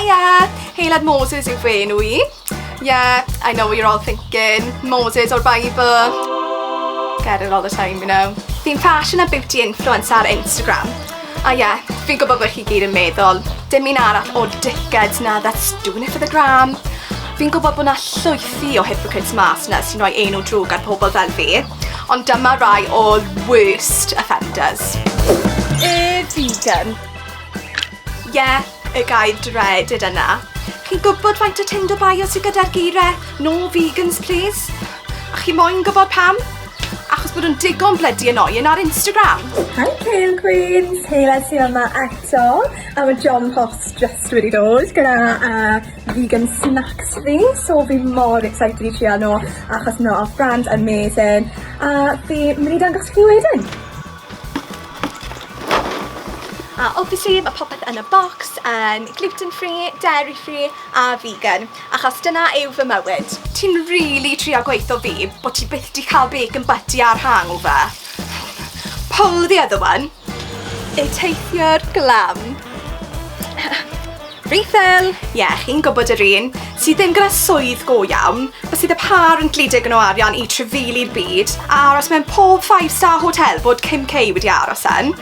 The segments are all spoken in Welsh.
Hiya! Heilad Moses yw fe nhw I. Yeah, I know what you're all thinking. Moses o'r Bible. Get it all the time, you know. Fi'n fashion a beauty influencer ar Instagram. A yeah, fi'n gwybod bod chi gyd yn meddwl, dim un arall o dickheads na that's doing it for the gram. Fi'n gwybod bod na llwythi o hypocrites mas na sy'n rhoi enw drwg ar pobl fel fi, ond dyma rhai o'r worst offenders. Vegan. Yeah, y gair dreaded yna. Chi'n gwybod faint o Tinder bio sydd gyda'r geiriau no vegans please? A chi moyn gwybod pam? Achos bod yn digon blydi annoying ar Instagram. Hi Kale Queens, Heilad sy'n yma eto. A mae John Post just wedi dod gyda vegan snacks fi. So fi mor excited I trio nhw achos nhw off brand amazing. A fi mynd I dangos chi wedyn. Obviously, mae popeth yn y box yn gluten-free, dairy-free a vegan, achos dyna yw fy mywyd. Ti'n really trio gweithio fi bod ti byth di cael bacon butty ar hangover. Pull the other one. Y teithwyr glam. Refill! Yeah, chi'n gwybod yr un, sydd ddim gyda swydd go iawn, but sydd y par yn gludig yn o arian I trefeili'r byd, a aros mewn pob 5-star hotel bod Kim K wedi aros yn.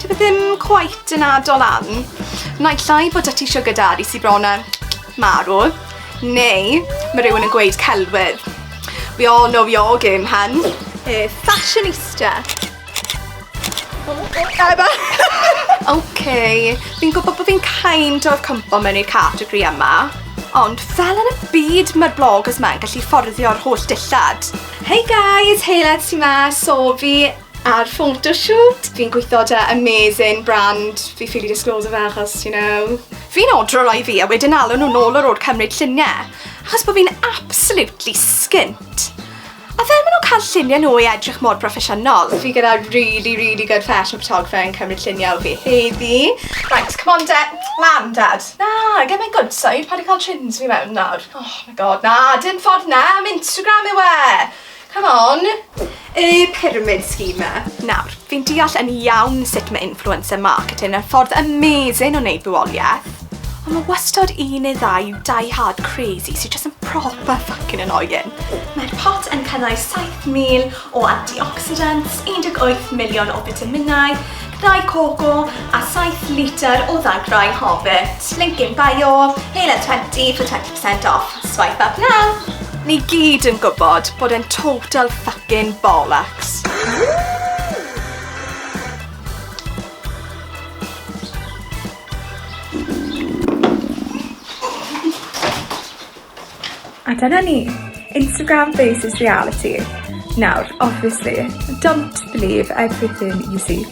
Dyw ddim quite yn adol an. Naill ai bod ti sugar daddy sydd bron yn marw, neu mae rhywun yn gweud celwydd. We all know your game, hun. Fashionista. Okay, fi'n gwybod bod fi'n kind of cwmpo mewn i'r categori yma, ond fel yn y byd mae'r bloggers ma'n gallu fforddio holl dillad. Hey guys, Heilad sy'n ma, so fi ar photoshoot. Fi'n gweithio da amazing brand. Fi ffili disclose fe achos, you know. Fi'n odro roi fi a wedyn alw nhw nôl o'r cymryd lluniau. Achos bod fi'n absolutely skint. A fel maen nhw'n cael lluniau nhw I edrych mor proffesiynol. Fi gyda really good fashion photographer yn cymryd lluniau o fi heddi. Right, come on Dad. Lan, Dad. Na, get my good side. Pa di cael trins fi mewn nawr. Oh my god, na, dim ffordd na. Am Instagram yw e. Come on. Y pyramid schema. Nawr, fi'n deall yn iawn sut mae influencer marketing yn ffordd amazing o wneud fywoliaeth. Ond mae wastad un neu ddau die-hard crazy sydd just yn proper fucking annoying. Mae'r pot yn cynnwys 7,000 o antioxidants, 18 miliwn o vitaminau, rhai coco a 7 litr o ddagrau hobbit. Link in bio, Heilad 20 for 20% off. Swipe up now. Ni gyd yn gwybod bod e'n total fucking bollocks. A dyna ni, Instagram Vs Realiti. Nawr, obviously, don't believe everything you see.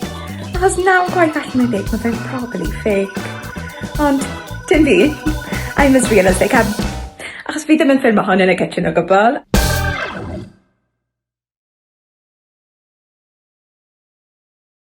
Achos nawr gwaith allan I ddeg, mae fe'n probably fake. Ond, dim fi, I'm as real as they can. Achos fi ddim yn ffilmo hwn yn y kitchen o gwbl.